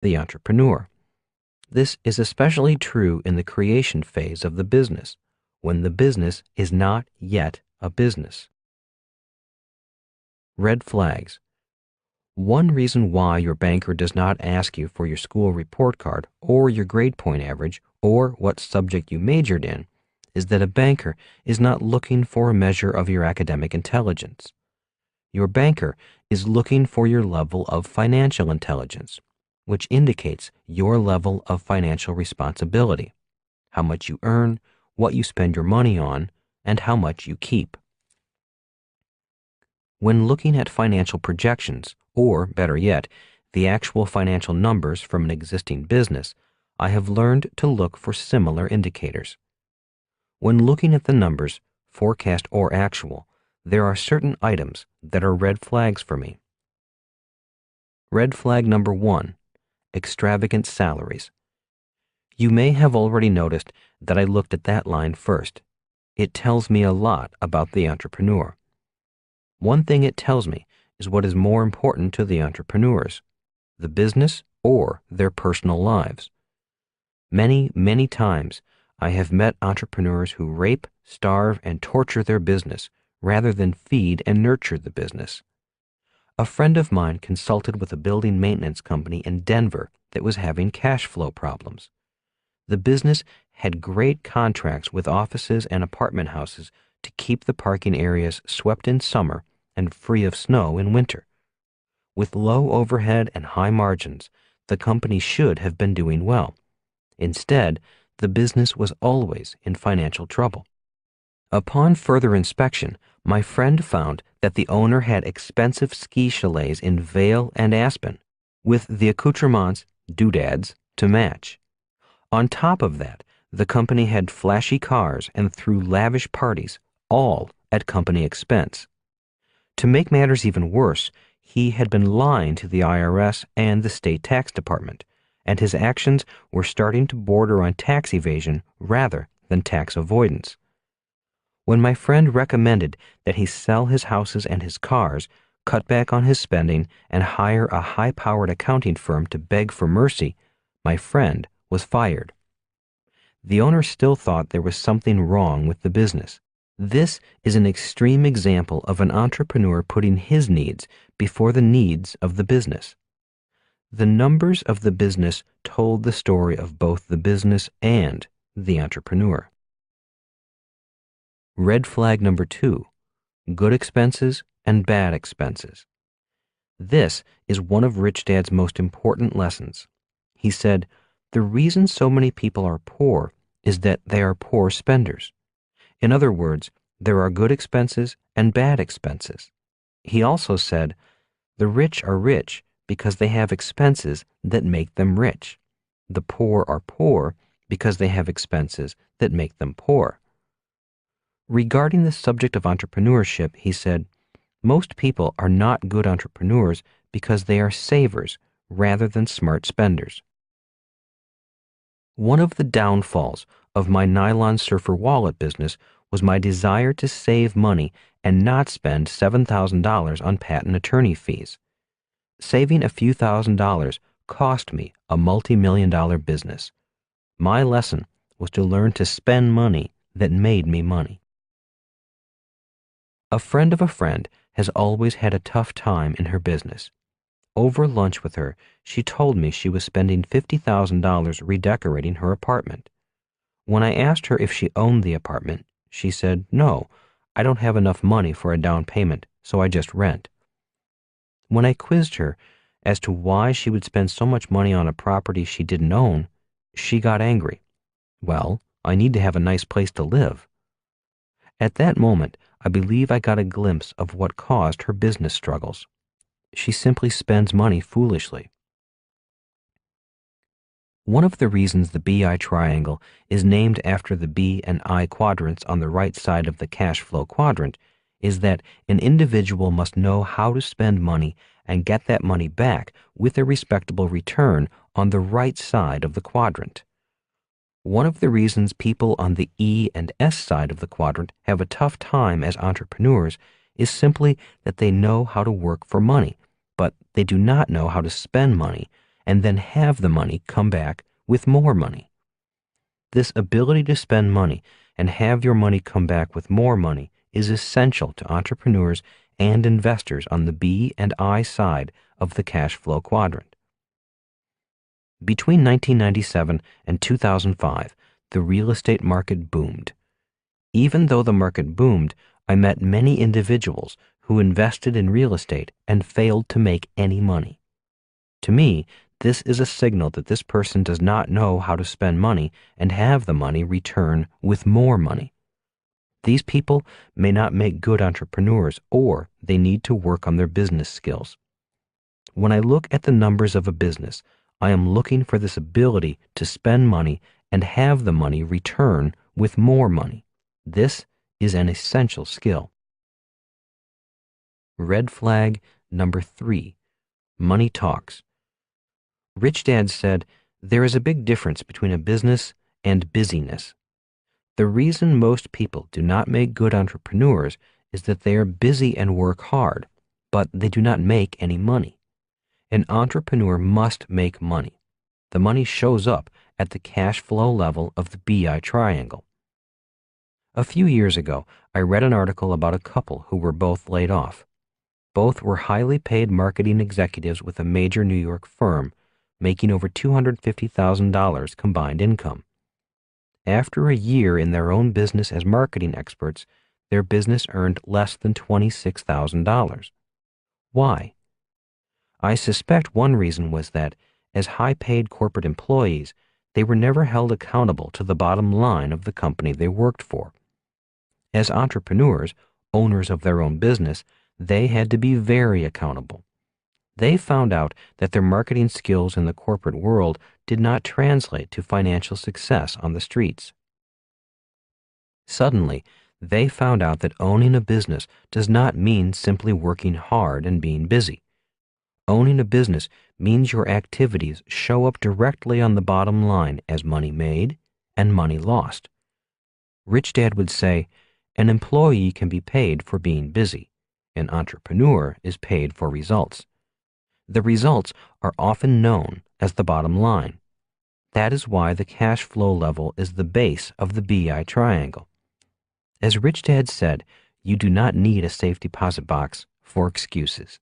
the entrepreneur. This is especially true in the creation phase of the business, when the business is not yet a business. Red flags. One reason why your banker does not ask you for your school report card or your grade point average or what subject you majored in is that a banker is not looking for a measure of your academic intelligence. Your banker is looking for your level of financial intelligence, which indicates your level of financial responsibility, how much you earn, what you spend your money on, and how much you keep. When looking at financial projections, or better yet, the actual financial numbers from an existing business, I have learned to look for similar indicators. When looking at the numbers, forecast or actual, there are certain items that are red flags for me. Red flag number 1, extravagant salaries. You may have already noticed that I looked at that line first. It tells me a lot about the entrepreneur. One thing it tells me is what is more important to the entrepreneurs, the business or their personal lives. Many, many times I have met entrepreneurs who rape, starve, and torture their business rather than feed and nurture the business. A friend of mine consulted with a building maintenance company in Denver that was having cash flow problems. The business had great contracts with offices and apartment houses to keep the parking areas swept in summer and free of snow in winter. With low overhead and high margins, the company should have been doing well. Instead, the business was always in financial trouble. Upon further inspection, my friend found that the owner had expensive ski chalets in Vail and Aspen, with the accoutrements, doodads, to match. On top of that, the company had flashy cars and threw lavish parties, all at company expense. To make matters even worse, he had been lying to the IRS and the state tax department, and his actions were starting to border on tax evasion rather than tax avoidance. When my friend recommended that he sell his houses and his cars, cut back on his spending, and hire a high-powered accounting firm to beg for mercy, my friend was fired. The owner still thought there was something wrong with the business. This is an extreme example of an entrepreneur putting his needs before the needs of the business. The numbers of the business told the story of both the business and the entrepreneur. Red flag number 2, good expenses and bad expenses. This is one of Rich Dad's most important lessons. He said, the reason so many people are poor is that they are poor spenders. In other words, there are good expenses and bad expenses. He also said, the rich are rich because they have expenses that make them rich. The poor are poor because they have expenses that make them poor. Regarding the subject of entrepreneurship, he said, most people are not good entrepreneurs because they are savers rather than smart spenders. One of the downfalls of my nylon surfer wallet business was my desire to save money and not spend $7,000 on patent attorney fees. Saving a few $1,000s cost me a multi-million-dollar business. My lesson was to learn to spend money that made me money. A friend of a friend has always had a tough time in her business. Over lunch with her, she told me she was spending $50,000 redecorating her apartment. When I asked her if she owned the apartment, she said, no, I don't have enough money for a down payment, so I just rent. When I quizzed her as to why she would spend so much money on a property she didn't own, she got angry. Well, I need to have a nice place to live. At that moment, I believe I got a glimpse of what caused her business struggles. She simply spends money foolishly. One of the reasons the BI triangle is named after the B and I quadrants on the right side of the cash flow quadrant is that an individual must know how to spend money and get that money back with a respectable return on the right side of the quadrant. One of the reasons people on the E and S side of the quadrant have a tough time as entrepreneurs is simply that they know how to work for money, but they do not know how to spend money and then have the money come back with more money. This ability to spend money and have your money come back with more money is essential to entrepreneurs and investors on the B and I side of the cash flow quadrant. Between 1997 and 2005, the real estate market boomed. Even though the market boomed, I met many individuals who invested in real estate and failed to make any money. To me, this is a signal that this person does not know how to spend money and have the money return with more money. These people may not make good entrepreneurs, or they need to work on their business skills. When I look at the numbers of a business, I am looking for this ability to spend money and have the money return with more money. This is an essential skill. Red flag number 3, money talks. Rich Dad said, there is a big difference between a business and busyness. The reason most people do not make good entrepreneurs is that they are busy and work hard, but they do not make any money. An entrepreneur must make money. The money shows up at the cash flow level of the BI triangle. A few years ago, I read an article about a couple who were both laid off. Both were highly paid marketing executives with a major New York firm, making over $250,000 combined income. After a year in their own business as marketing experts, their business earned less than $26,000. Why? I suspect one reason was that, as high-paid corporate employees, they were never held accountable to the bottom line of the company they worked for. As entrepreneurs, owners of their own business, they had to be very accountable. They found out that their marketing skills in the corporate world did not translate to financial success on the streets. Suddenly, they found out that owning a business does not mean simply working hard and being busy. Owning a business means your activities show up directly on the bottom line as money made and money lost. Rich Dad would say, an employee can be paid for being busy. An entrepreneur is paid for results. The results are often known as the bottom line. That is why the cash flow level is the base of the BI triangle. As Rich Dad said, you do not need a safe deposit box for excuses.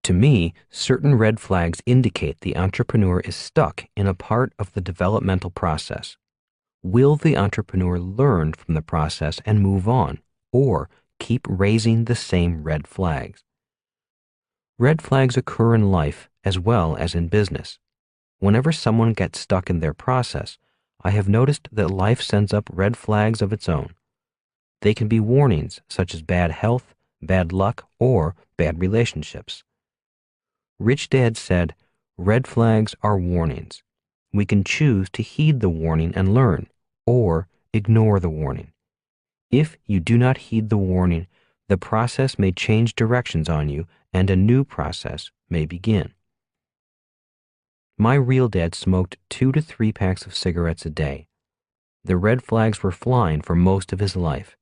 To me, certain red flags indicate the entrepreneur is stuck in a part of the developmental process. Will the entrepreneur learn from the process and move on, or keep raising the same red flags? Red flags occur in life as well as in business. Whenever someone gets stuck in their process, I have noticed that life sends up red flags of its own. They can be warnings such as bad health, bad luck, or bad relationships. Rich Dad said, red flags are warnings. We can choose to heed the warning and learn, or ignore the warning. If you do not heed the warning, the process may change directions on you and a new process may begin. My real dad smoked 2 to 3 packs of cigarettes a day. The red flags were flying for most of his life.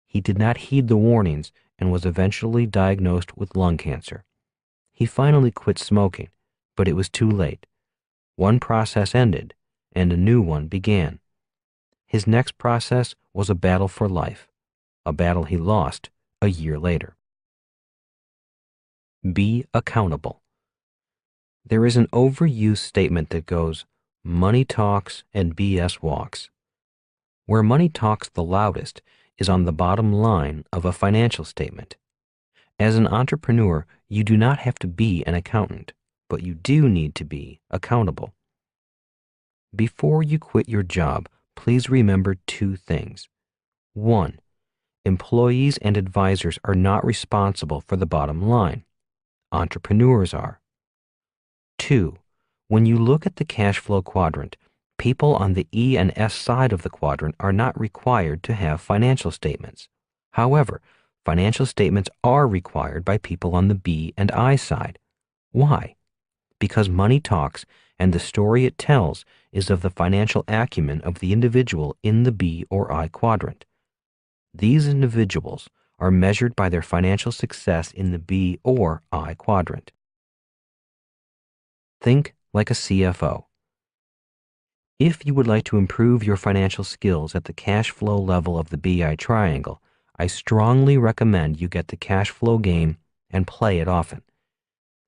He did not heed the warnings and was eventually diagnosed with lung cancer. He finally quit smoking, but it was too late. One process ended and a new one began. His next process was a battle for life, a battle he lost a year later. Be accountable. There is an overused statement that goes, money talks and BS walks. Where money talks the loudest is on the bottom line of a financial statement. As an entrepreneur, you do not have to be an accountant, but you do need to be accountable. Before you quit your job, please remember 2 things. 1. Employees and advisors are not responsible for the bottom line. Entrepreneurs are. 2. When you look at the cash flow quadrant, people on the E and S side of the quadrant are not required to have financial statements. However, financial statements are required by people on the B and I side. Why? Because money talks, and the story it tells is of the financial acumen of the individual in the B or I quadrant. These individuals are measured by their financial success in the B or I quadrant. Think like a CFO. If you would like to improve your financial skills at the cash flow level of the BI triangle, I strongly recommend you get the cash flow game and play it often.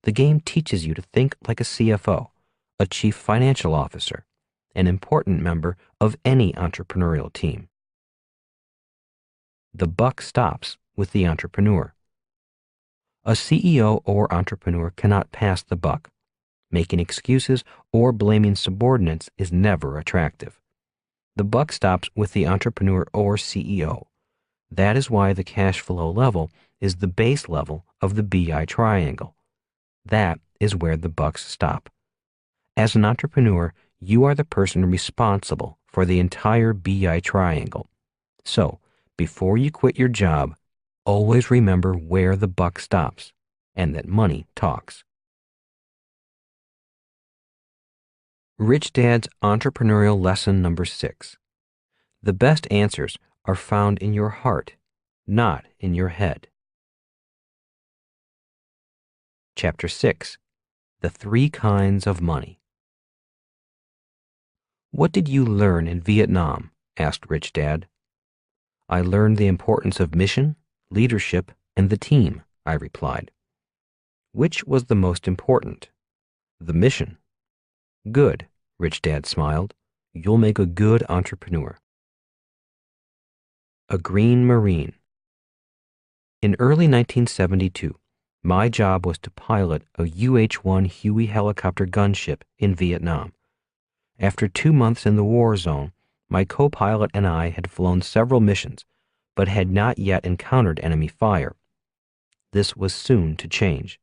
The game teaches you to think like a CFO, a chief financial officer, an important member of any entrepreneurial team. The buck stops with the entrepreneur. A CEO or entrepreneur cannot pass the buck. Making excuses or blaming subordinates is never attractive. The buck stops with the entrepreneur or CEO. That is why the cash flow level is the base level of the BI triangle. That is where the bucks stop. As an entrepreneur, you are the person responsible for the entire BI triangle. So, before you quit your job, always remember where the buck stops and that money talks. Rich Dad's Entrepreneurial Lesson Number 6. The best answers are found in your heart, not in your head. Chapter 6. The 3 Kinds of Money. What did you learn in Vietnam? Asked Rich Dad. I learned the importance of mission, leadership, and the team, I replied. Which was the most important? The mission. Good, Rich Dad smiled. You'll make a good entrepreneur. A Green Marine. In early 1972, my job was to pilot a UH-1 Huey helicopter gunship in Vietnam. After 2 months in the war zone, my co-pilot and I had flown several missions, but had not yet encountered enemy fire. This was soon to change.